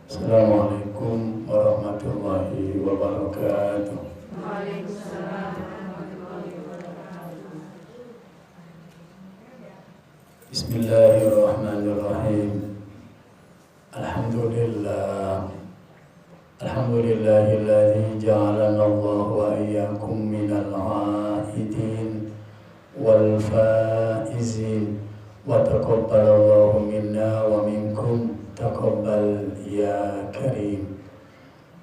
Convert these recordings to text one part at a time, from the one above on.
Assalamualaikum warahmatullahi wabarakatuh. Waalaikumsalam warahmatullahi wabarakatuh. Bismillahirrahmanirrahim. Alhamdulillah. Alhamdulillahilladzi ja'alana Allah wa iyyakum minal 'aidin wal faizin wa taqabbalallahu minna wa minkum taqabbal ya karim.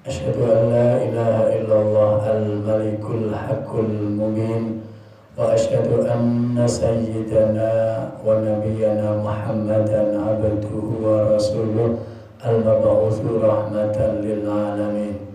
Asyhadu an la ilaha illallah al-malikul haqqul mubin wa asyhadu anna sayyidana wa nabiyyana Muhammadan abduhu wa rasuluh al-mab'utsu rahmatan lil alamin.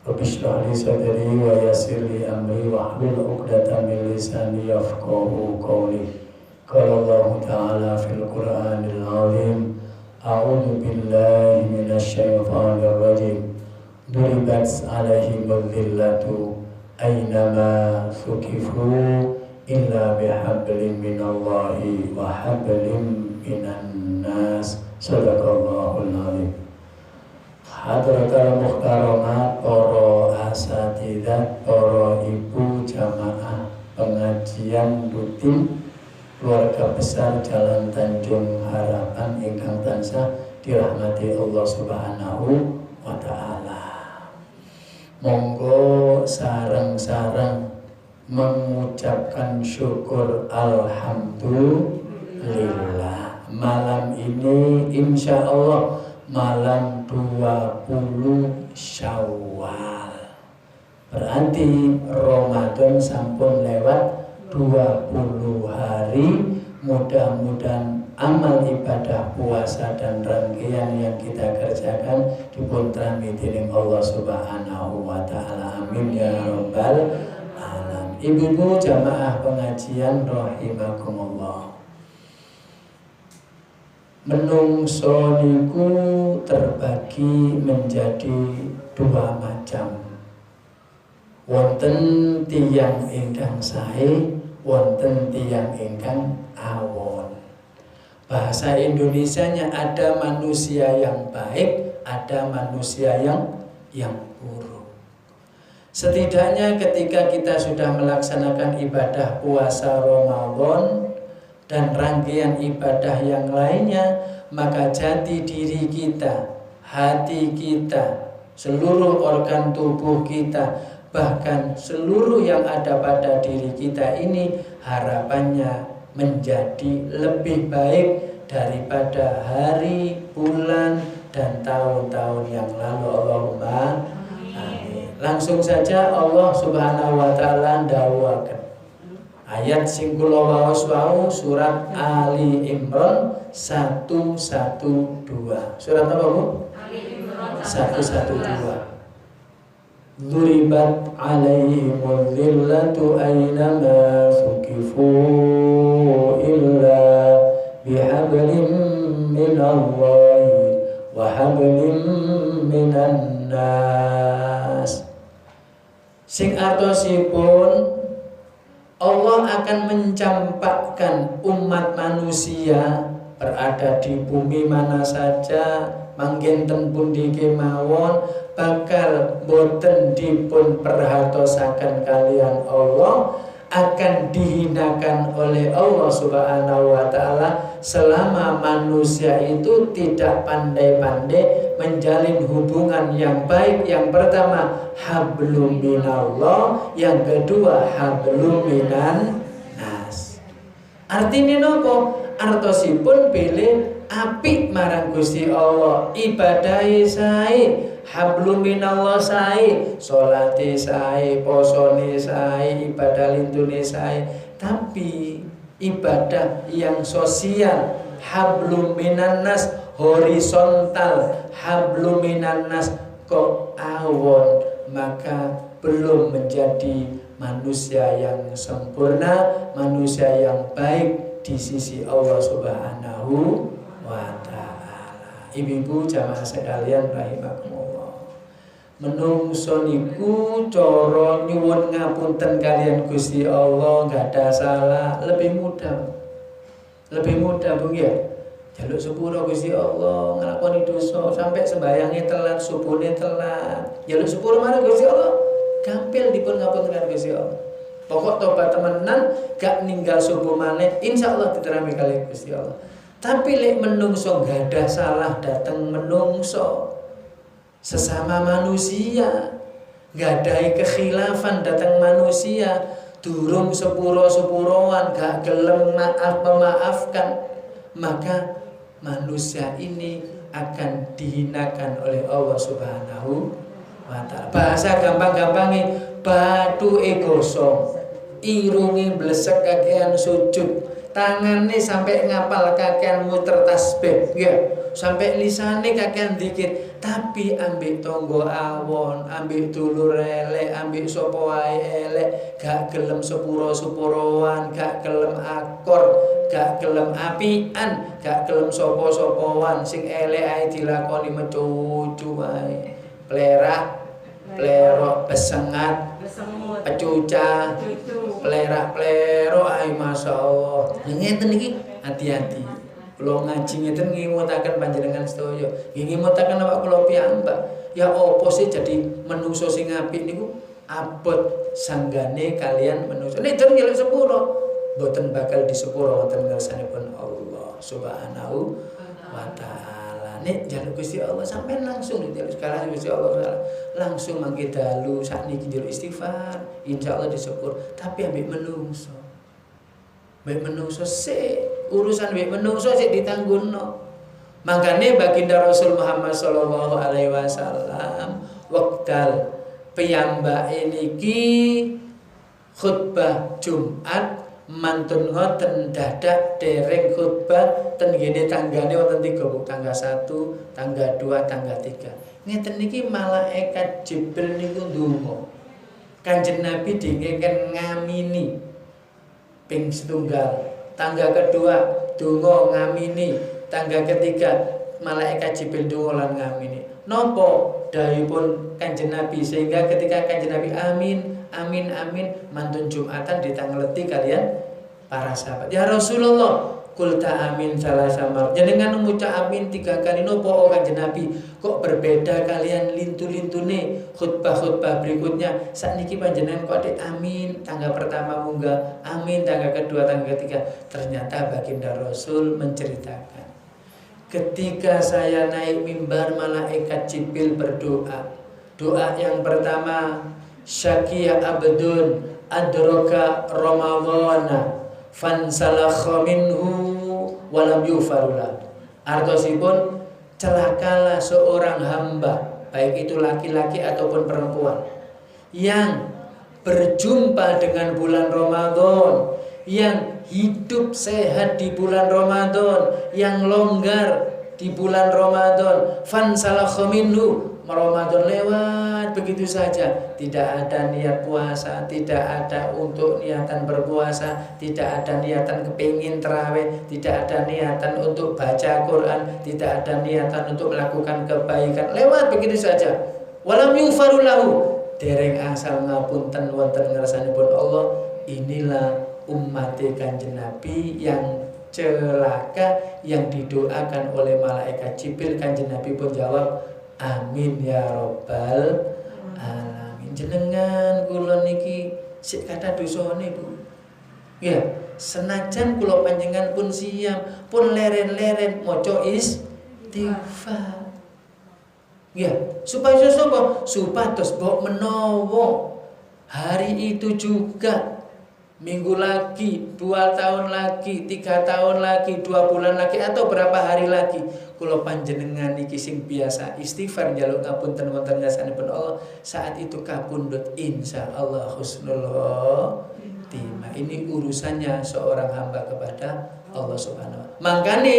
Rabbi shrah li sadri wa yassir li amri wa hlul 'uqdatam min lisani yafqahu qawli. Qala Allah ta'ala fil Qur'anil 'azim. A'udzu billahi minasy syaithanir rajim. Duribat 'alaihimul dhillatu aynama thuqifu illa bihablin minallahi wa hablin minan nas. Sadaqallahul azim. Hadratul muhtaramat, para asatidzah, para ibu jamaah pengajian rutin keluarga besar Jalan Tanjung Harapan ingkang tansah dirahmati Allah Subhanahu wa taala. Monggo sareng-sareng mengucapkan syukur alhamdulillah. Malam ini insya Allah malam 20 Syawal. Berarti Ramadan sampun lewat 20 hari. Mudah-mudahan amal ibadah puasa dan rangkaian yang kita kerjakan dipun trami dening Allah Subhanahu wa taala. Amin ya rabbal alamin. Ibu-ibu jamaah pengajian rahimakumullah. Menungso niku terbagi menjadi dua macam. Wonten tiyang ingkang sae, wonten tiyang ingkang awon. Bahasa Indonesianya ada manusia yang baik, ada manusia yang buruk. Setidaknya ketika kita sudah melaksanakan ibadah puasa Ramadan dan rangkaian ibadah yang lainnya, maka jati diri kita, hati kita, seluruh organ tubuh kita, bahkan seluruh yang ada pada diri kita ini harapannya menjadi lebih baik daripada hari, bulan, dan tahun-tahun yang lalu. Allahumma amin. Langsung saja Allah Subhanahu wa taala ndawuhaken ayat sing kula waos wau, surat Ali Imran 112. Surat apa, Bu? Ali Imran 112. Duribat 'alaihimul dhillatu aynama thuqifu illa bihablin minallahi wa hablin minan nas. Sing artosipun Allah akan mencampakkan umat manusia berada di bumi mana saja, manggen pundi kemawon, bakal boten dipun perhatosaken kalian Allah, akan dihinakan oleh Allah Subhanahu wa taala selama manusia itu tidak pandai-pandai menjalin hubungan yang baik. Yang pertama hablum minallah, yang kedua hablum minan nas. Artine nopo? Artosipun pilih apik marang Gusti Allah, ibadahe sae, hablum minallah sae, salate sae, posone sae, ibadah lintune sae. Tapi ibadah yang sosial, hablum minan nas, horizontal, hablum minan nas kok awon, maka belum menjadi manusia yang sempurna, manusia yang baik di sisi Allah Subhanahu wa ta'ala. Ibu-ibu jamaah sekalian rahimakumullah. Menungso niku cara nyuwun ngapunten kalian Gusti Allah enggak ada salah, lebih mudah. Lebih mudah Bu ya. Jaluk sepuro Gusti Allah, nglakoni dosa sampai sembayange telat, subuhne telat. Jaluk sepuro marang Gusti Allah, gampil dipun ngapunten Gusti Allah. Pokok tobat temenan, gak ninggal subuh maneh, insyaallah diterima kali Gusti Allah. Tapi lek menungso gadah salah dateng menungso, sesama manusia, gadahi kekhilafan dateng manusia, durung sepuro-sepuroan, gak gelem memaafkan, maka manusia ini akan dihinakan oleh Allah Subhanahu wa ta'ala. Bahasa gampang-gampangnya, bathuke gosong, irunge blesek kakean sujud, tangannya sampai ngapal kakean muter tasbih, ya, sampai lisane kakean dikit, tapi ambek tonggo awon, ambek dulur elek, ambek sapa wae elek, gak gelem sepuro-sepuroan, gak gelem akor, gak gelem apian, gak gelem sapa-sapawan, sing elek ae dilakoni mecucu wae. Plerok, besengat, pecuca, plerak-plero ae masyaallah. Ngeten iki hati-hati. Kula ngaji ngeten ngimutaken panjenengan sedaya. Ngimutaken awak kula piyambak. Ya apa sih jadi menungso sing apik niku abot sanggane kalian menungso. Nek dereng njaluk sepuro, mboten bakal disepuro wonten ngarsanipun Allah Subhanahu wa ta'ala. Nek njaluk Gusti Allah sampean langsung njaluk sekali Gusti Allah langsung mangke dalu sakniki njaluk istighfar, insyaallah disepuro. Tapi ambek menungso. Mbek menungso sik urusan mbek menungso sik ditanggunno. Makane baginda Rasul Muhammad sallallahu alaihi wasallam wekdal piyambake niki khutbah Jumat mantun ngoten dadak dereng khutbah ten ngene tanggane wonten 3, tangga 1, tangga 2, tangga 3. Ngeten niki malaikat Jibril niku ndonga. Kanjeng Nabi dingeken ngamini ping setunggal, tangga kedua donga ngamini, tangga ketiga malaikat Jibril donga lan ngamini. Napa dawuhipun Kanjeng Nabi sehingga ketika Kanjeng Nabi amin mantun Jumatan ditangleti kalian para sahabat. Ya Rasulullah, kulta amin salah samar. Jenengan ngucap amin 3 kali nopo Kanjeng Nabi? Kok berbeda kalian lintu-lintune khutbah-khutbah berikutnya? Sakniki panjenengan kok adik amin tangga pertama munggah, amin tangga kedua, tangga ketiga. Ternyata baginda Rasul menceritakan, ketika saya naik mimbar malaikat Jibril berdoa. Doa yang pertama, syakiya abdun adraka ramadhana fansalakha minhu walam yufarula. Artosipun celakalah seorang hamba, baik itu laki-laki ataupun perempuan, yang berjumpa dengan bulan Ramadan, yang hidup sehat di bulan Ramadan, yang longgar di bulan Ramadan, fansalakha minhu, Ramadan lewat begitu saja, tidak ada niat puasa, tidak ada untuk niatan berpuasa, tidak ada niatan kepingin terawih, tidak ada niatan untuk baca Quran, tidak ada niatan untuk melakukan kebaikan, lewat begitu saja. Walam yufarulahu, dereng asal ngapunten wonten ngarsanipun Allah. Inilah umat Kanjeng Nabi yang celaka, yang didoakan oleh malaikat Jibril. Kanjeng Nabi pun jawab, amin ya robbal alamin. Jenengan kula niki sik kata dosane Bu. Ya, senajan kula panjenengan pun siam, pun leren-leren maca istighfar. Ya, supaya sapa? Supados mbok menawa hari itu juga, minggu lagi, 2 tahun lagi, 3 tahun lagi, 2 bulan lagi, atau berapa hari lagi, kula panjenengan iki sing biasa istighfar njaluk ngapunten wonten ngarsanipun Allah, saat itu kapundhut insyaallah husnul khotimah. Ini urusannya seorang hamba kepada Allah Subhanahu wa ta'ala. Mangkane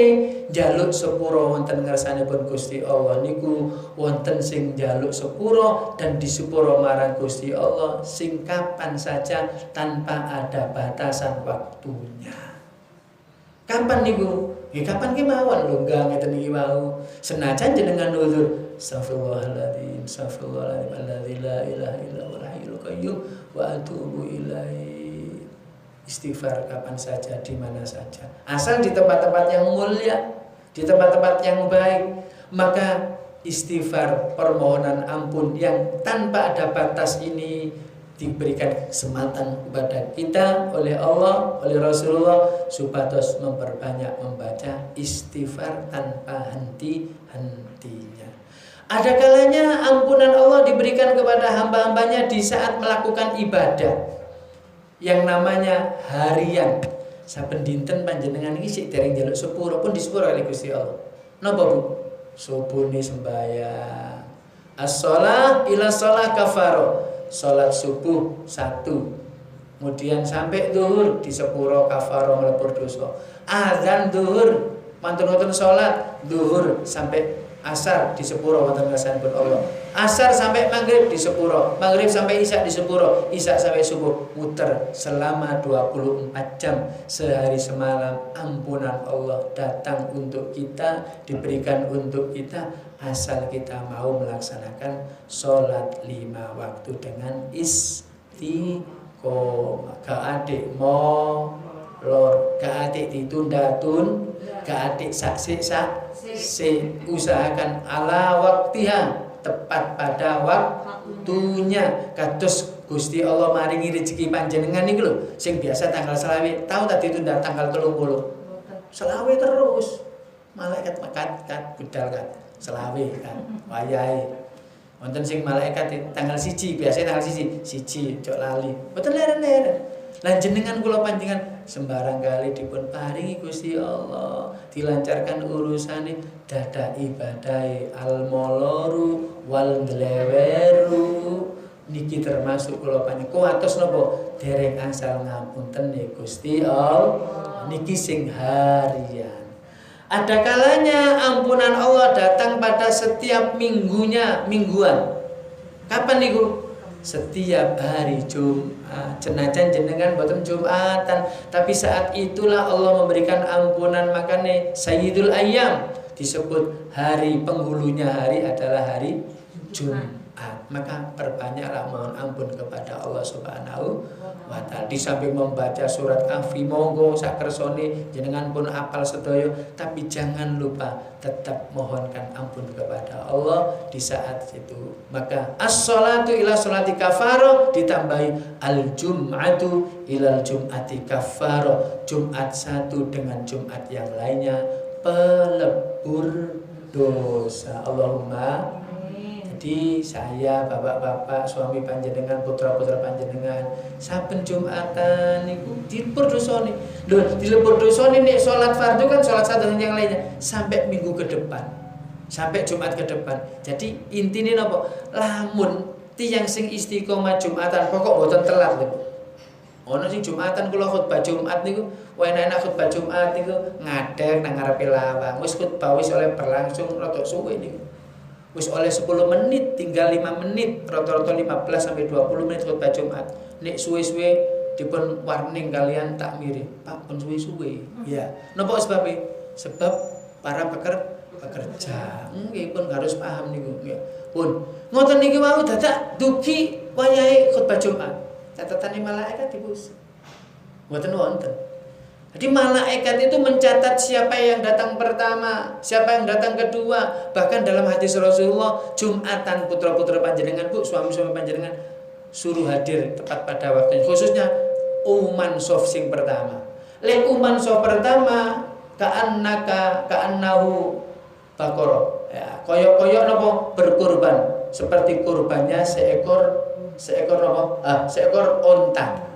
njaluk sepuro wonten ngarsanipun Gusti Allah niku wonten sing njaluk sepuro dan disepuro marang Gusti Allah sing kapan saja tanpa ada batasan waktunya. Kapan niku? Ya kapan kemawon lho, enggak ngeten iki wau. Senajan jenengan nuzur astagfirullahaladzim, astagfirullahaladzim, alladzi la ilaha illa huwal hayyul qayyum wa atubu ilaihi. Istighfar kapan saja, di mana saja, asal di tempat-tempat yang mulia. di tempat-tempat yang baik, maka istighfar, permohonan ampun yang tanpa ada batas ini diberikan kesempatan kepada kita oleh Allah, oleh Rasulullah, supados memperbanyak membaca istighfar tanpa henti-hentinya. Ada kalanya ampunan Allah diberikan kepada hamba-hambanya di saat melakukan ibadah yang namanya harian. Saben dinten panjenengan iki sik dereng njaluk sepuro pun disepuro oleh Gusti Allah. Napa Bu? Subuhne sembahyang. As-shalah ila shalah kafaro. Salat subuh 1. Kemudian sampai zuhur di sepuro kafaro nglebur dosa. Azan zuhur mantun wonten salat zuhur sampai asar di sepuro wonten ngasanipun Allah. Asar sampai maghrib di sepuro, maghrib sampai isya di sepuro, isya sampai subuh, muter selama 24 jam sehari semalam. Ampunan Allah datang untuk kita, diberikan untuk kita, asal kita mau melaksanakan sholat 5 waktu dengan istiqomah. Gak adik molor, gak adik ditunda-tunda, gak adik saksi usahakan ala waktiha, tepat pada waktunya. Kados Gusti Allah maringi rezeki panjenengan niku lho, sing biasa tanggal selawe, tahu tadi tunda tanggal 30. Selawe terus. Malaikat mekat budal kan selawe kan wayahe. Wonten sing malaikat tanggal 1 biasa tanggal 1 cok lali. Mboten leren-leren. Lan jenengan kula panjenengan sembarang kali dipun paringi Gusti Allah dilancarkan urusane dadak ibadahe al-moloru wal dleweru niki termasuk kula panjenengan kuwatos napa dereng asal ngapunten ya Gusti Allah niki sing harian. Ada kalanya ampunan Allah datang pada setiap mingguan. Kapan niku? Setiap hari Jumat. Senajan jenengan boten Jumatan, tapi saat itulah Allah memberikan ampunan. Makanya Sayyidul Ayyam disebut hari penghulunya hari adalah hari Jumat. Maka perbanyaklah mohon ampun kepada Allah Subhanahu wa ta'ala. Di samping membaca surat Kahfi, monggo sakersone jenengan pun apal sedaya, tapi jangan lupa tetap mohonkan ampun kepada Allah di saat itu. Maka as-sholatu ila sholati kafaro ditambahi al-jum'atu ilal jum'ati kafaro. Jumat satu dengan Jumat yang lainnya pelebur dosa. Allahumma. Jadi saya, bapak-bapak, suami panjenengan, putra-putra panjenengan, saben Jumatan niku dilebur dosane. Lho, dilebur dosane nek salat fardu kan salat satu yang lainnya sampai minggu ke depan. Sampai Jumat ke depan. Jadi intine napa? Lamun tiyang sing istiqomah Jumatan pokok mboten telat lho. Ono sing Jumatan kula khutbah Jumat niku, enak-enak khutbah Jumat niku ngadeg nang ngarepe lawang. Wis khutbah wis oleh berlangsung rada suwe niku. Wis oleh 10 menit, tinggal 5 menit, rata-rata 15 sampai 20 menit khutbah Jumat. Nek suwe-suwe dipun warning kalian takmiri, Pak pun suwe-suwe. Ya. Napa sebabnya? Sebab para pekerja. Nggih pun harus paham niku. Ya. Pun ngoten niki wau dadak dugi wayahe khutbah Jumat. Catatane malaikat ibu. Mboten wonten. Jadi malaikat itu mencatat siapa yang datang pertama, siapa yang datang kedua. Bahkan dalam hadis Rasulullah, Jumatan putra-putra panjenengan, Bu, suami-suami panjenengan suruh hadir tepat pada waktunya. Khususnya Uman Sof sing pertama. Le Uman Sof pertama ka'annahu bakoro. Ya, koyok-koyok napa berkurban seperti kurbannya seekor onta.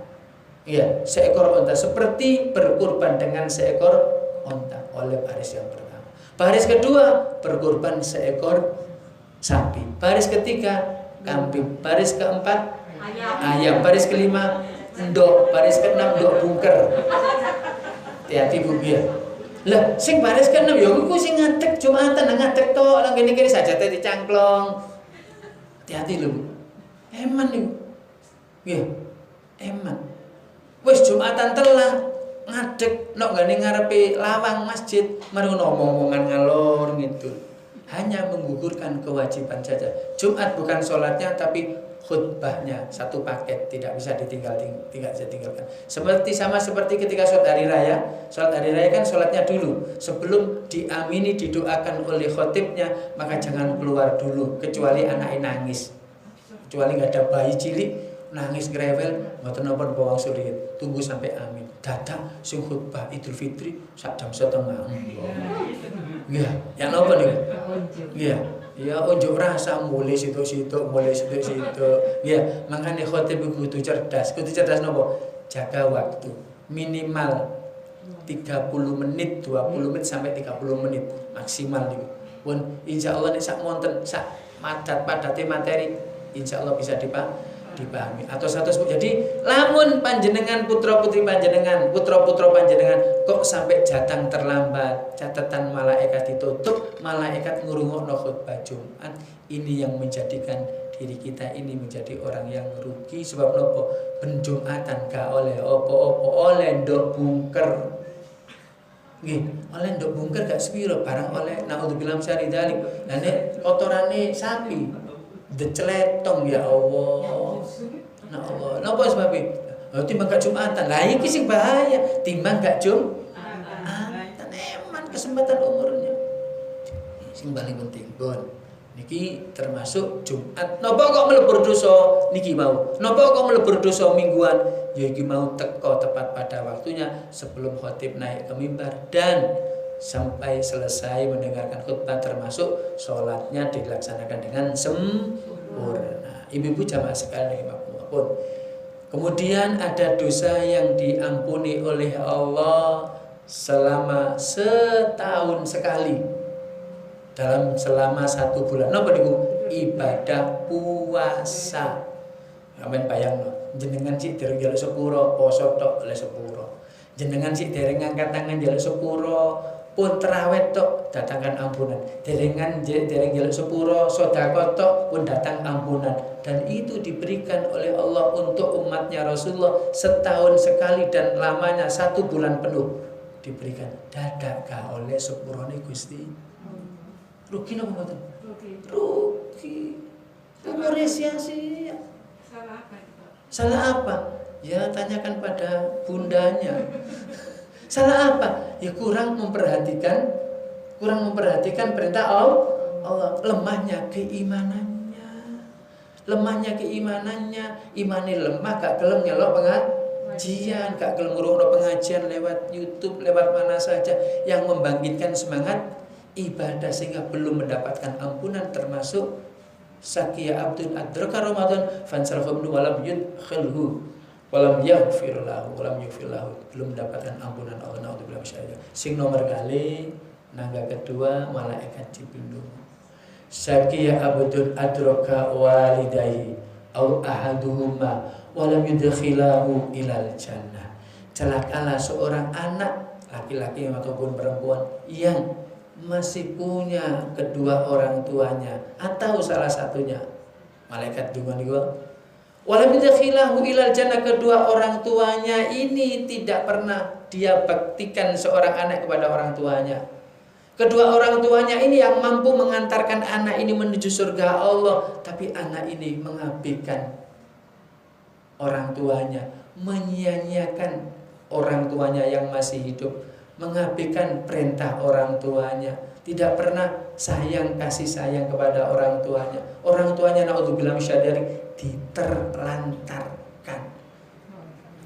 Iya, seekor onta seperti berkurban dengan seekor onta oleh baris yang pertama. Baris kedua berkurban seekor sapi. Baris ketiga kambing. Baris keempat ayam. Baris kelima ndok. Baris keenam ndok bungker. Hati-hati Bu ya. Lah, sing baris keenam ya kuwi sing ngadeg Jumatan ngadeg tok, lang kene-kene sajate dicangklong. Hati-hati lho Bu. Eman niku. Nggih. Eman. Wis Jumatan telah ngadeg nok gane ngarepe lawang masjid mari ngomong-ngomongan ngalor gitu. Hanya menggugurkan kewajiban saja. Jumat bukan sholatnya tapi khutbahnya satu paket, tidak bisa ditinggalkan. Sama seperti ketika sholat hari raya. Sholat hari raya kan sholatnya dulu, sebelum diamini didoakan oleh khotibnya, maka jangan keluar dulu kecuali anaknya nangis, kecuali nggak ada bayi cilik nangis grewel, mboten napa bawang surit, tunggu sampai amin. Dadak sing khutbah Idul Fitri sak jam setengah. Nggih, ya napa niku? Nggih. Ya unjuk rasa mulai situ-situ. Ya, makanya khotib kudu cerdas. Kudu cerdas napa? Jaga waktu. Minimal 30 menit, 20 menit sampai 30 menit maksimal niku. Pun insyaallah nek sak monten sak padat-padate materi insyaallah bisa dipahami atau satu. Jadi lamun panjenengan putra-putri panjenengan, putra-putra panjenengan kok sampai datang terlambat, catatan malaikat ditutup, malaikat ngurungokno khutbah Jumat, ini yang menjadikan diri kita ini menjadi orang yang rugi. Sebab nopo? Ben Jumatan gak oleh opo-opo, oleh ndok bungker. Nggih, oleh ndok bungker gak sepiro, barang oleh naudzubillah syari dzalik. Lah nek kotorane sapi decletong ya Allah. Nah Allah. Napa sebabnya? Timbang gak Jumatan. Lah iki sing bahaya, timbang gak Jumatan. Eman kesempatan umurnya. Sing paling penting, Bon. Niki termasuk Jumat. Napa kok melebur dosa niki mau? Napa kok melebur dosa mingguan? Ya iki mau teko tepat pada waktunya sebelum khatib naik ke mimbar dan sampai selesai mendengarkan khutbah, termasuk sholatnya dilaksanakan dengan sempurna. Ibu-ibu jamaah sekalian pun. Kemudian ada dosa yang diampuni oleh Allah selama setahun sekali, selama 1 bulan. Napa niku? Ibadah puasa. Amen bayangno. Jenengan sik dereng njaluk sepuro, poso tok oleh sepuro. Jenengan sik dereng ngangkat tangan njaluk sepuro, pun terawih tok datangkan ampunan. Dereng njaluk sepuro, sedekah tok pun datang ampunan. Dan itu diberikan oleh Allah untuk umatnya Rasulullah setahun sekali dan lamanya 1 bulan penuh diberikan. Dadak gak oleh sepurone Gusti. Rugi napa mboten? Rugi. Umurnya sia-sia. Salah apa? Ya tanyakan pada bundanya. Salah apa? Ya kurang memperhatikan perintah Allah. Lemahnya keimanannya, imane lemah, gak gelem nyelok pengajian, gak gelem ngrungokno pengajian lewat YouTube, lewat mana saja yang membangkitkan semangat ibadah sehingga belum mendapatkan ampunan, termasuk sakiya abdun adraka Ramadan fansarhum walam yudkhilhu walam yaghfir lahu belum mendapatkan ampunan Allah. Naudzubillah syaitan. Sing nomor kali nangga kedua malaikat Jibril. Sakiya abdun adraka walidayhi au ahaduhuma walam yudkhilahu ilal jannah. Celakalah seorang anak laki-laki ataupun perempuan yang masih punya kedua orang tuanya atau salah satunya. Malaikat dungan juga walam yudkhilahu ilal jannah, kedua orang tuanya ini tidak pernah dia baktikan seorang anak kepada orang tuanya. Kedua orang tuanya ini yang mampu mengantarkan anak ini menuju surga Allah, tapi anak ini mengabaikan orang tuanya, menyia-nyiakan orang tuanya yang masih hidup, mengabaikan perintah orang tuanya, tidak pernah kasih sayang kepada orang tuanya. Orang tuanya naudzubillah min diterlantarkan.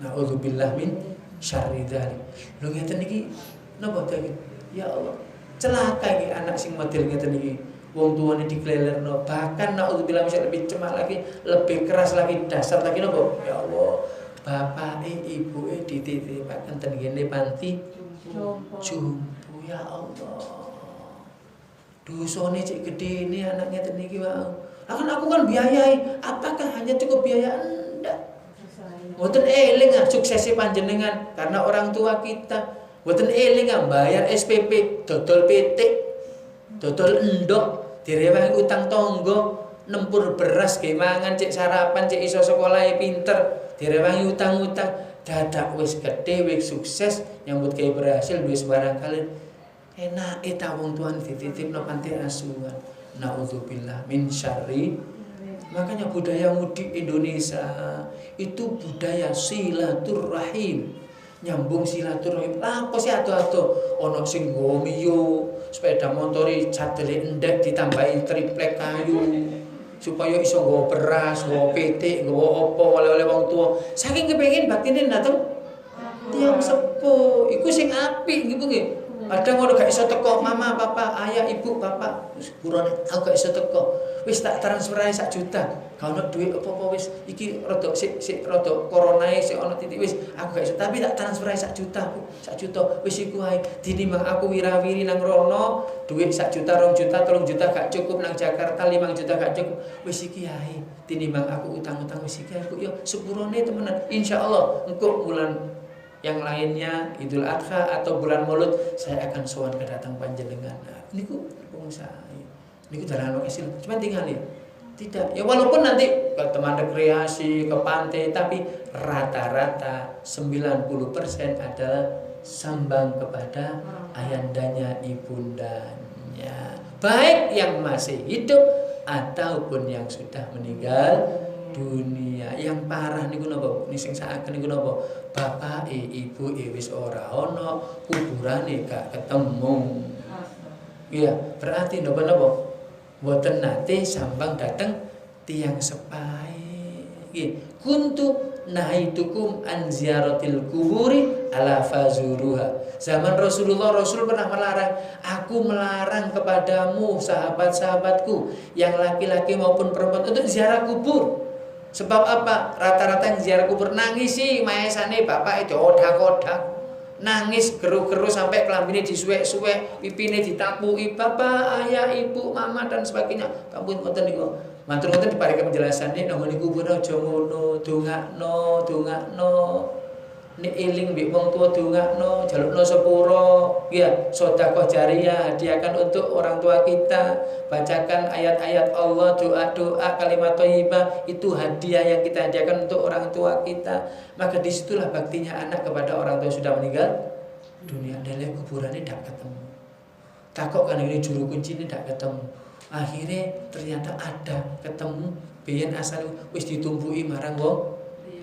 Naudzubillah min syarri dzalik. Lho ngeten iki napa ta iki? Ya Allah, celaka iki anak sing model ngeten iki. Wong tuane diklelerno, bahkan naudzubillah min lebih cemak lagi, lebih keras lagi, dasar lagi napa? Ya Allah, bapake ibuke dititipaken ten kene panti jumbo. Ya Allah, dosane cek gede ini anaknya ten iki wae. Akan aku kan biayai, apakah hanya cukup biaya? Enggak. Mboten eling suksesi panjenengan karena orang tua kita. Mboten eling bayar SPP, dodol PT, dodol endok, direwangi utang tangga, nempur beras ge mangan cek sarapan, cek iso sekolahe pinter, direwangi utang-utang. Dadak wis gede, wis sukses, nyambut gawe berhasil, duwe sembarang kali. Enake ta wong tuane dititipno panti asuhan. Naudzubillah min syarri Makanya budaya mudik Indonesia itu budaya silaturahim, nyambung silaturahim. Apa sih atu-atu ono sing nggo miyo, sepeda motori cadele endek ditambahi triplek kayu supaya iso nggawa beras, nggawa petik, nggawa apa oleh-oleh wong tua. Saking kepengin baktine dateng tiyang sepuh, iku sing apik gitu nggih. Kadang ngono gak iso teko, mama, papa, ayah, ibu, bapak. Kurone aku gak iso teko. Wis tak transfer ae 1 juta. Gak ono duit apa-apa wis. Iki rada sik rada coronae sik ono titik wis. Aku gak iso, tapi tak transfer ae 1 juta. 1 juta wis iku ae. Dinimbang aku wirawiri nang rono, duit 1 juta, 2 juta, 3 juta gak cukup nang Jakarta, 5 juta gak cukup. Wis iki ae. Dinimbang aku utang-utang wis iki aku yo sepurone temenan. Insyaallah engko bulan yang lainnya Idul Adha atau bulan Maulud saya akan sowan kedatang panjenengan. Nah, niku pengusaha. Niku dalan wae cuma tinggal ya. Tidak. Ya walaupun nanti ke teman rekreasi, ke pantai, tapi rata-rata 90% adalah sambang kepada ayandanya ibundanya. Baik yang masih hidup ataupun yang sudah meninggal dunia. Yang parah niku napa? Sing saken niku napa? Bapak ibu wis ora ono, kuburane gak ketemu. Iya, berarti napa-napa mboten nate sambang dateng tiyang sepahe. Nggih, kuntu nahaitukum an ziyaratil kuburi ala fazuruha. Zaman Rasulullah, Rasul pernah melarang, aku melarang kepadamu sahabat-sahabatku yang laki-laki maupun perempuan untuk ziarah kubur. Sebab apa? Rata-rata yang ziarah kubur nangis sih maesane bapak itu odak-odak. Nangis geru-geru sampai kelambine disuwek-suwek, pipine ditapui, bapak, ayah, ibu, mama dan sebagainya. Ampun ngoten niku. Matur ngoten diparingi penjelasane nang kubur aja ngono, dongakno. Nek eling mbek wong tua dongakno, jalukno sepuro, ya, sedekah jariyah hadiahkan untuk orang tua kita, bacakan ayat-ayat Allah, doa-doa, kalimat thayyibah, itu hadiah yang kita hadiahkan untuk orang tua kita. Maka disitulah baktinya anak kepada orang tua yang sudah meninggal dunia. Dalam kuburannya tidak ketemu. Takok kan ini juru kunci ini tidak ketemu. Akhirnya ternyata ada ketemu. Biyen asal wis ditumpuki marang wong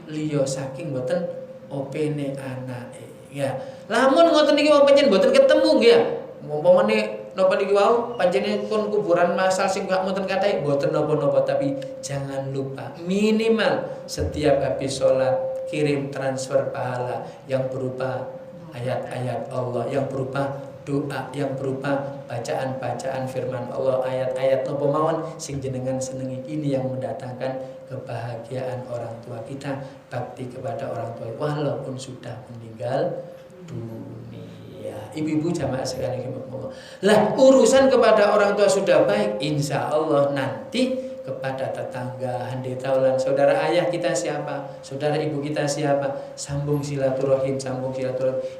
liya saking mboten opene anake. Ya. Lamun ngoten niki wong pancen mboten ketemu nggih ya. Umpamane napa niki wau panjenengan kuburan masal sing gak mboten kathah mboten napa-napa, tapi jangan lupa minimal setiap habis salat kirim transfer pahala yang berupa ayat-ayat Allah, yang berupa doa, yang berupa bacaan-bacaan firman Allah, ayat-ayat napa mawon sing jenengan senengi. Ini yang mendatangkan kebahagiaan orang tua kita, bakti kepada orang tua walaupun sudah meninggal dunia. Ibu-ibu jamaah sekalian, lah urusan kepada orang tua sudah baik, insya Allah nanti kepada tetangga, handai taulan, saudara ayah kita siapa, saudara ibu kita siapa, sambung silaturahim,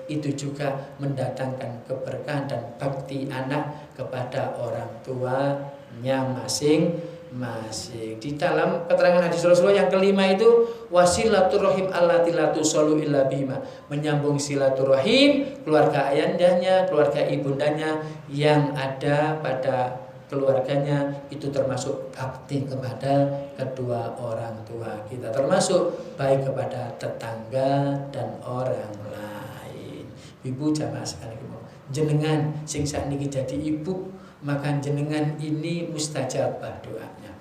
itu juga mendatangkan keberkahan dan bakti anak kepada orang tuanya masing-masing. Di dalam keterangan hadis Rasulullah yang kelima itu wasilaturahim allati la tusallu illa bima, menyambung silaturahim keluarga ayandanya, keluarga ibundanya yang ada pada keluarganya, itu termasuk bakti kepada kedua orang tua kita, termasuk baik kepada tetangga dan orang lain. Ibu jamaah sekalian, jenengan sing sakniki jadi ibu, maka jenengan ini mustajabah doanya.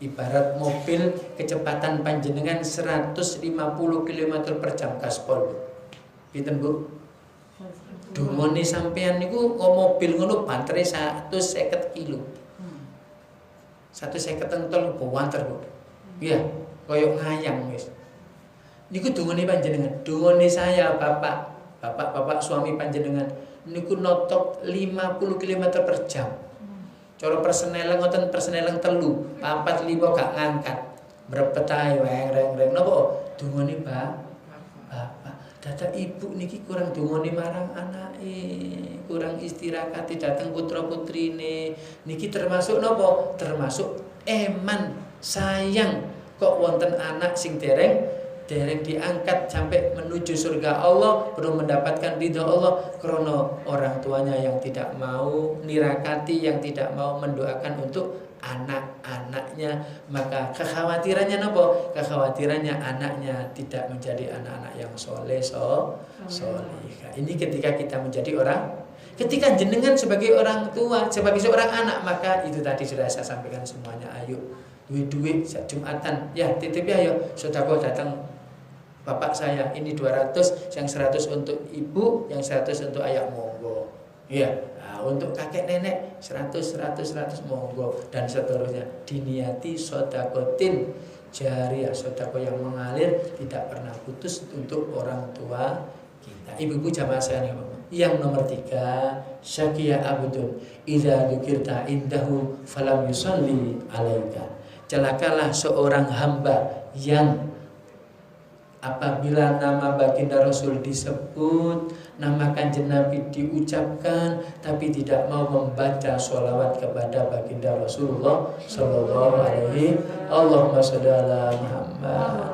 Ibarat mobil kecepatan panjenengan 150 km per jam gaspol. Pinten Bu? Dungone sampean niku mobil ngono bantere 150 kilo. 150 entol bawanter, Bu. Iya, koyo ngayang wis. Niku dungone panjenengan, dungone saya bapak suami panjenengan niku notok 50 km per jam. Cara perseneleng ngoten perseneleng 3, 4, 5 gak ngangkat. Mrepet ae reng-reng napa dungone bapak. Data ibu niki kurang dungone marang anake, kurang istirakati dateng putra putrine. Niki termasuk napa? Termasuk eman sayang kok wonten anak sing dereng dereng diangkat sampai menuju surga Allah, belum mendapatkan ridho Allah karena orang tuanya yang tidak mau nirakati, yang tidak mau mendoakan untuk anak-anaknya. Maka kekhawatirannya apa? Kekhawatirannya anaknya tidak menjadi anak-anak yang soleh solihah. Ini ketika kita menjadi orang, ketika jenengan sebagai orang tua, sebagai seorang anak, maka itu tadi sudah saya sampaikan semuanya. Ayo duit-duit Jumatan, ya titip ya, ayo sedekah datang bapak saya, ini 200, yang 100 untuk ibu, yang 100 untuk ayah, monggo. Ya, nah, untuk kakek nenek 100 monggo, dan seterusnya. Diniati sodakotin jariah, sodako yang mengalir tidak pernah putus untuk orang tua kita. Ibu-ibu jamaah saya nih, yang nomor 3, syakiya abudun idza dzukirta indahu falam yusalli alaika. Celakalah seorang hamba yang apabila nama baginda Rasul disebut, nama Kanjeng Nabi diucapkan, tapi tidak mau membaca sholawat kepada baginda Rasulullah Sallallahu Alaihi Allahumma sholli ala Muhammad.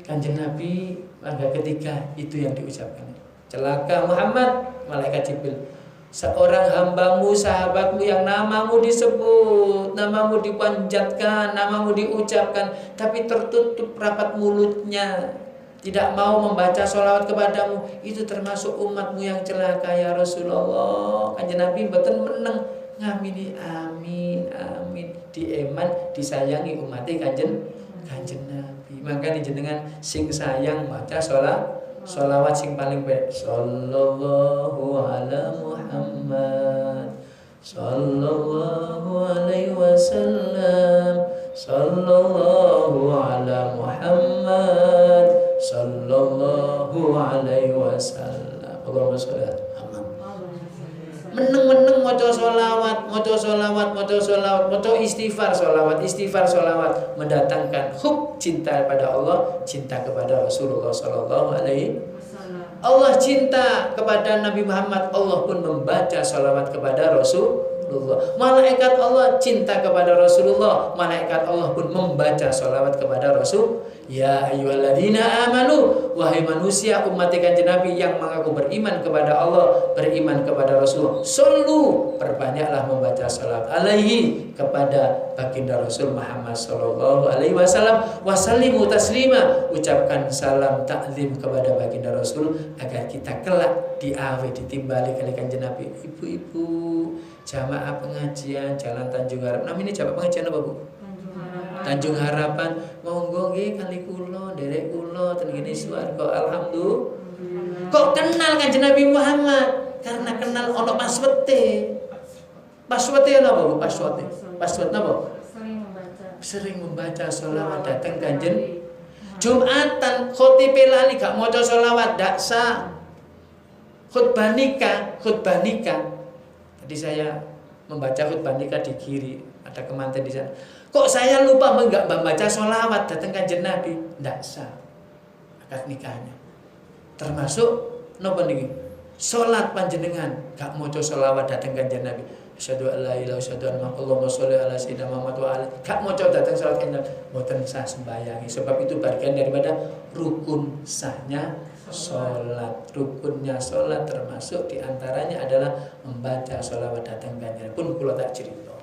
Kanjeng Nabi maka ketika itu yang diucapkan, celaka Muhammad, malaikat Jibril, seorang hambamu, sahabatmu yang namamu disebut, namamu dipanjatkan, namamu diucapkan, tapi tertutup rapat mulutnya, tidak mau membaca sholawat kepadamu, itu termasuk umatmu yang celaka ya Rasulullah. Kanjeng Nabi mboten meneng ngamini amin amin, dieman disayangi umatnya kanjeng Nabi. Maka jenengan sing sayang maca sholawat sing paling baik, sallallahu ala Muhammad, sallallahu alaihi wasallam, sallallahu ala Muhammad, sallallahu alaihi wasallam. Allahumma sholli ala Muhammad. Meneng-meneng maca sholawat, maca istighfar sholawat, mendatangkan hub, cinta kepada Allah, cinta kepada Rasulullah Sallallahu Alaihi Wasallam. Allah cinta kepada Nabi Muhammad, Allah pun membaca sholawat kepada Rasulullah. Malaikat Allah cinta kepada Rasulullah, malaikat Allah pun membaca sholawat kepada Rasul. Ya ayyuhalladzina amanu, wahai manusia umat Kanjeng Nabi yang mengaku beriman kepada Allah, beriman kepada Rasulullah, sallu, perbanyaklah membaca salat alaihi kepada baginda Rasul Muhammad sallallahu alaihi wasallam, wasallimu taslima, ucapkan salam takzim kepada baginda Rasul agar kita kelak diawe ditimbali kali Kanjeng Nabi. Ibu-ibu jamaah pengajian Jalan Tanjung Harap. Namanya jamaah pengajian apa, Bu? Tanjung Harapan. Monggo nggih kali kula, nderek kula ten ngene swarga. Alhamdulillah. Kok kenal Kanjeng Nabi Muhammad? Karena kenal ono passworde. Passworde napa, Bu? Password napa? Sering membaca sholawat datang Kanjeng. Jumatan khotibe lali gak maca sholawat dak sah. Khutbah nikah. Tadi saya membaca khutbah nikah di kiri, ada kemanten di sana. Kok saya lupa enggak membaca sholawat datang Kanjeng Nabi? Ndak sah akad nikahnya. Termasuk napa niki? Salat panjenengan gak maca sholawat datang Kanjeng Nabi. Asyhadu an la ilaha illallah, Allahumma sholli ala sayyidina Muhammad wa ali. Gak maca datang salat Kanjeng Nabi, mboten sah sembayangi. Sebab itu bagian daripada rukun sahnya sholat. Rukunnya sholat termasuk diantaranya adalah membaca sholawat datang Kanjeng Nabi. Pun kula tak cerita.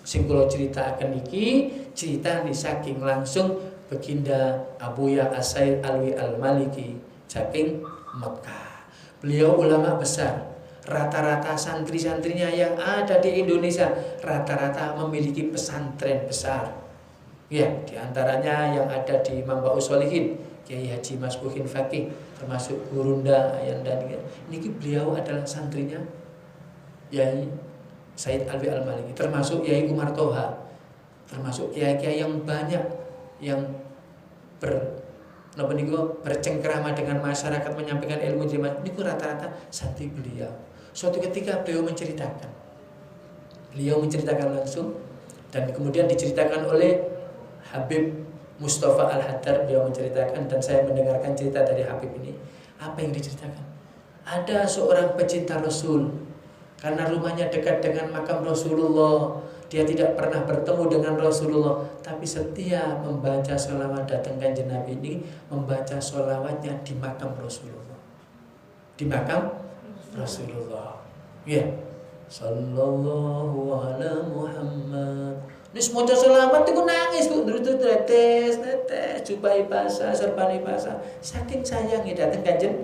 Sing kula ceritakan iki cerita saking langsung baginda Abuya As-Said Alwi Al-Maliki saking Mekah. Beliau ulama besar. Rata-rata santri-santrinya yang ada di Indonesia rata-rata memiliki pesantren besar. Ya, diantaranya yang ada di Mambaus Sholihin, Kiai Haji Masbuhin Fakih, termasuk Gurunda dan niki beliau adalah santrinya Yai Said Alwi Al-Maliki, termasuk Yai Umar Toha, termasuk kiai-kiai yang banyak yang bercengkerama dengan masyarakat, menyampaikan ilmu jimat. Niku rata-rata santri beliau. Suatu ketika beliau menceritakan langsung, dan kemudian diceritakan oleh Habib Mustafa Al-Haddar. Beliau menceritakan dan saya mendengarkan cerita dari Habib ini. Apa yang diceritakan? Ada seorang pecinta Rasul, karena rumahnya dekat dengan makam Rasulullah, dia tidak pernah bertemu dengan Rasulullah, tapi setiap membaca sholawat datang Kanjeng Nabi ini membaca sholawatnya di makam Rasulullah. Di makam Rasulullah. Ya. Sallallahu ala Muhammad. Nis maca sholawat itu nangis Bu, tetes, jubai basah, serpani basah. Saking sayangnya datang Kanjeng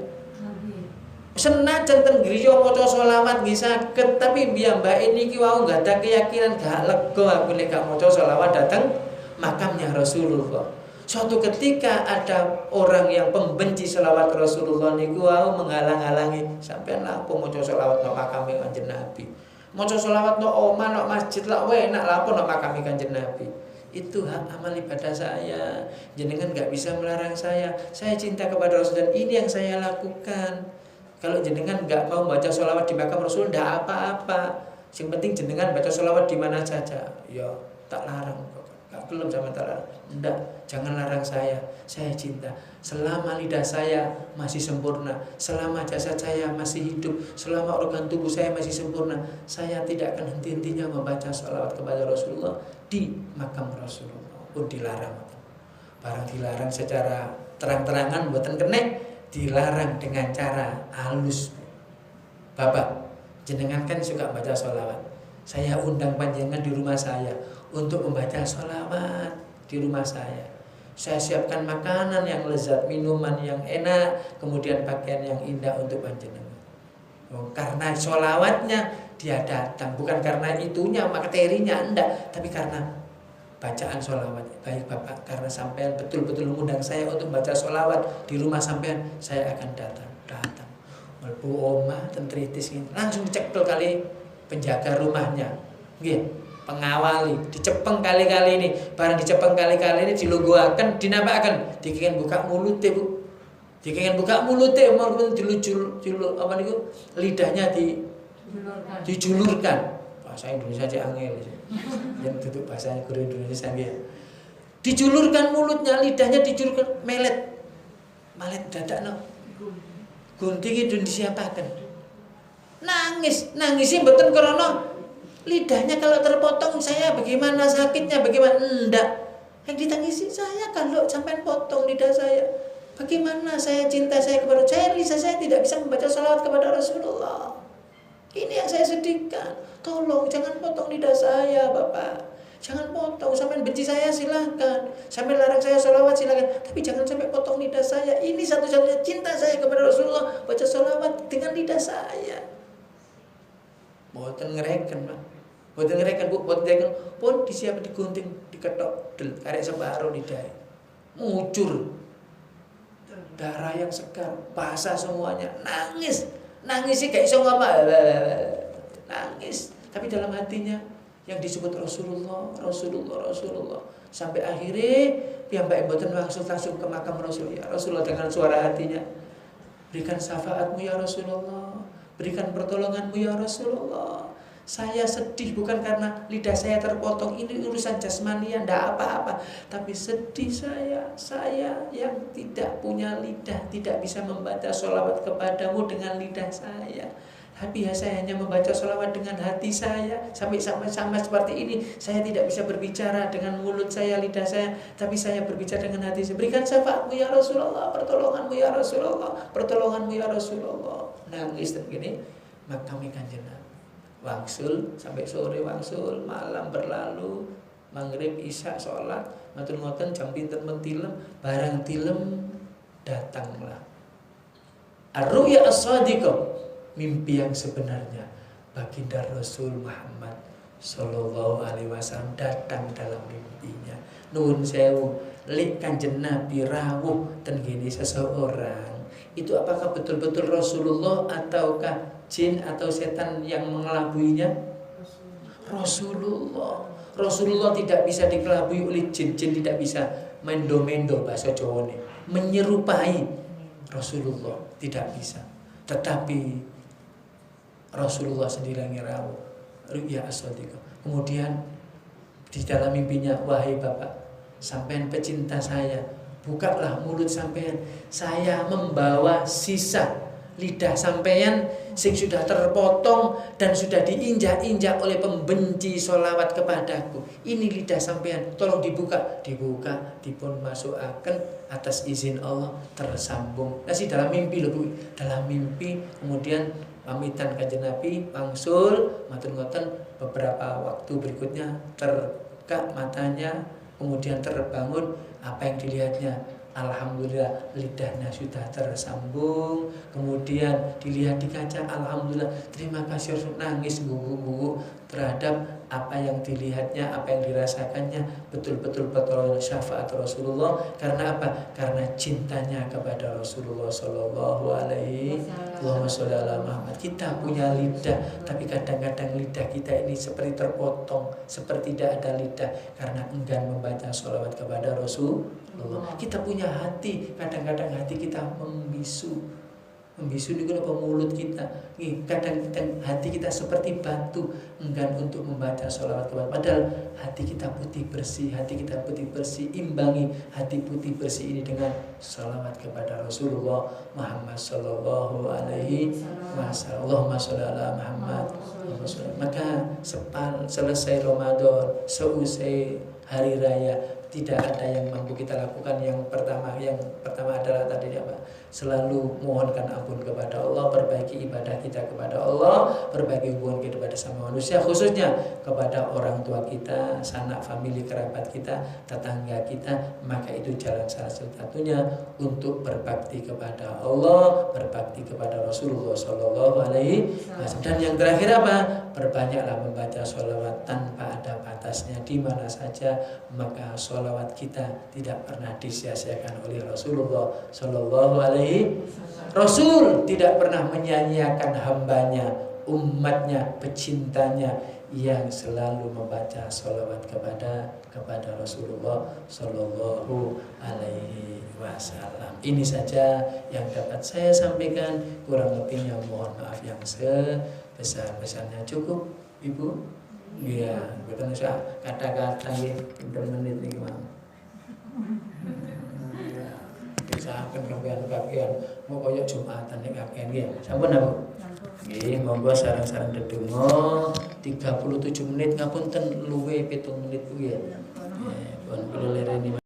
senajan ten griya maca selawat nggih saged, tapi mbiyambake niki wau enggak ada keyakinan, gak lega aku nek gak maca selawat datang makamnya Rasulullah. Suatu ketika ada orang yang pembenci selawat Rasulullah niku wau menghalang-halangi, sampean lapo maca selawat nang makame Kanjeng Nabi. Maca selawat nang omah nang masjid lak enak lapo nang makame Kanjeng Nabi. Itu hak amal ibadah saya. Jenengan gak bisa melarang saya. Saya cinta kepada Rasul dan ini yang saya lakukan. Kalau jenengan nggak mau baca sholawat di makam Rasul, ndak apa-apa. Yang penting jenengan baca sholawat di mana saja. Ya, tak larang kok. Nggak belum sama tak larang. Ndak, jangan larang saya. Saya cinta. Selama lidah saya masih sempurna, selama jasad saya masih hidup, selama organ tubuh saya masih sempurna, saya tidak akan henti-hentinya membaca sholawat kepada Rasulullah di makam Rasulullah. Pun dilarang. Barang dilarang secara terang-terangan, buatan kenek. Dilarang dengan cara halus. Bapak, jenengan kan suka baca sholawat. Saya undang panjenengan di rumah saya untuk membaca sholawat di rumah saya. Saya siapkan makanan yang lezat, minuman yang enak, kemudian pakaian yang indah untuk panjenengan. Karena sholawatnya dia datang, bukan karena itunya materinya enggak, tapi karena bacaan sholawat. Baik Bapak, karena sampean betul-betul mengundang saya untuk baca sholawat di rumah sampean, saya akan datang. Melbu omah tentritis ini langsung dicekel kali penjaga rumahnya, nggih, pengawali, dicepeng kali-kali ini, barang dicepeng kali-kali ini dilungguhaken, dinamakan, dikengken buka mulut Bu. Dikengken buka mulut mau dilujur apa niku? Lidahnya dijulurkan. Bahasa Indonesia aja angel. Yang tutup bahasanya guru Indonesia nggih. Dijulurkan mulutnya, lidahnya dijulurkan, malet dadakno. Gunting itu disiapaken. Nangisnya mboten krana lidahnya kalau terpotong saya bagaimana sakitnya, bagaimana enggak. Yang ditangisi saya kalau sampai potong lidah saya. Bagaimana saya cinta saya kepada saya tidak bisa membaca sholawat kepada Rasulullah. Ini yang saya sedihkan. Tolong jangan potong lidah saya, Bapak. Jangan potong. Sampai benci saya silakan. Sampai larang saya sholawat silakan. Tapi jangan sampai potong lidah saya. Ini satu-satunya cinta saya kepada Rasulullah. Baca sholawat dengan lidah saya. Boten ngereken, Pak. Boten ngereken, Bu. Boten ngereken. Pun disiap digunting, diketok, karek separuh lidah. Ngucur. Darah yang segar, basah semuanya. Nangis sih kayak iso ngapa. Nangis. Tapi dalam hatinya yang disebut Rasulullah. Sampai akhirnya piyambake mboten langsung ke makam Rasul. Ya Rasulullah, dengan suara hatinya, berikan syafaatmu ya Rasulullah, berikan pertolonganmu ya Rasulullah. Saya sedih bukan karena lidah saya terpotong, ini urusan jasmani, ndak apa-apa, tapi sedih saya yang tidak punya lidah, tidak bisa membaca sholawat kepadamu dengan lidah saya. Tapi ya saya hanya membaca sholawat dengan hati saya. Sampai sama seperti ini, saya tidak bisa berbicara dengan mulut saya, lidah saya, tapi saya berbicara dengan hati saya. Berikan syafaatmu ya Rasulullah, pertolonganmu ya Rasulullah, pertolonganmu ya Rasulullah. Nangis dan gini, makam Kanjeng Nabi. Wangsul sampai sore, wangsul malam berlalu, maghrib isya sholat, matur-matur jam pinten mentilem, barang tilem datanglah ar-ru'ya as-shadiqah, mimpi yang sebenarnya. Baginda Rasul Muhammad sallallahu alaihi wasallam datang dalam mimpinya. Nuwun sewu, lik Kanjeng Nabi rawuh ten gene seseorang, itu apakah betul-betul Rasulullah ataukah jin atau setan yang mengelabuinya? Rasulullah tidak bisa dikelabui oleh jin. Jin tidak bisa mendo-mendo bahasa Jawa ini, menyerupai Rasulullah, tidak bisa. Tetapi Rasulullah sendiri yang rawuh, ru'ya as-shadiqah. Kemudian di dalam mimpinya, wahai Bapak, sampean pecinta saya, bukalah mulut sampean, saya membawa sisa lidah sampeyan sing sudah terpotong dan sudah diinjak-injak oleh pembenci sholawat kepadaku. Ini lidah sampeyan, tolong dibuka, dipun masukaken atas izin Allah tersambung. Nasi dalam mimpi loh Bu, dalam mimpi kemudian pamitan kanjeng Nabi wangsul matur ngoten, beberapa waktu berikutnya terbuka matanya, kemudian terbangun, apa yang dilihatnya? Alhamdulillah lidahnya sudah tersambung. Kemudian dilihat di kaca, alhamdulillah, terima kasih, nangis guguk-guguk terhadap apa yang dilihatnya, apa yang dirasakannya, betul-betul pertolongan syafaat Rasulullah. Karena apa? Karena cintanya kepada Rasulullah Sallallahu Alaihi Wasallam. Kita punya lidah, tapi kadang-kadang lidah kita ini seperti terpotong, seperti tidak ada lidah karena enggan membaca sholawat kepada Rasulullah. Kita punya hati, kadang-kadang hati kita membisu itu kenapa mulut kita kadang-kadang hati kita seperti batu, enggan untuk membaca sholawat kepada, padahal hati kita putih bersih, imbangi hati putih bersih ini dengan sholawat kepada Rasulullah Muhammad Sallallahu Alaihi Wasallam. Allahumma sholli ala Muhammad. Maka selesai Ramadan, seusai hari raya, tidak ada yang mampu kita lakukan. Yang pertama adalah tadi apa? Selalu mohonkan ampun kepada Allah, perbaiki ibadah kita kepada Allah, perbaiki hubungan kita kepada sama manusia, khususnya kepada orang tua kita, sanak famili kerabat kita, tetangga kita. Maka itu jalan salah satunya untuk berbakti kepada Allah, berbakti kepada Rasulullah Sallallahu Alaihi Wasallam. Dan yang terakhir apa? Perbanyaklah membaca sholawat tanpa ada batasnya di mana saja, maka sholawat kita tidak pernah disia-siakan oleh Rasulullah Sallallahu Alaihi. Rasul tidak pernah menyanyiakan hambanya, umatnya, pecintanya yang selalu membaca sholawat kepada Rasulullah Sallallahu Alaihi Wasallam. Ini saja yang dapat saya sampaikan, kurang lebihnya mohon maaf yang sebesar-besarnya. Cukup Ibu? Iya, bukan usah kata-kata ya, menit nih Mang. Sahakan kakean mau koyok Jumatan nek kakean nggih. Sampun apa? Nggih, monggo sareng-sareng ndedonga 37 menit ngapunten luwe 7 menit kuwi ya. Pun kula lereni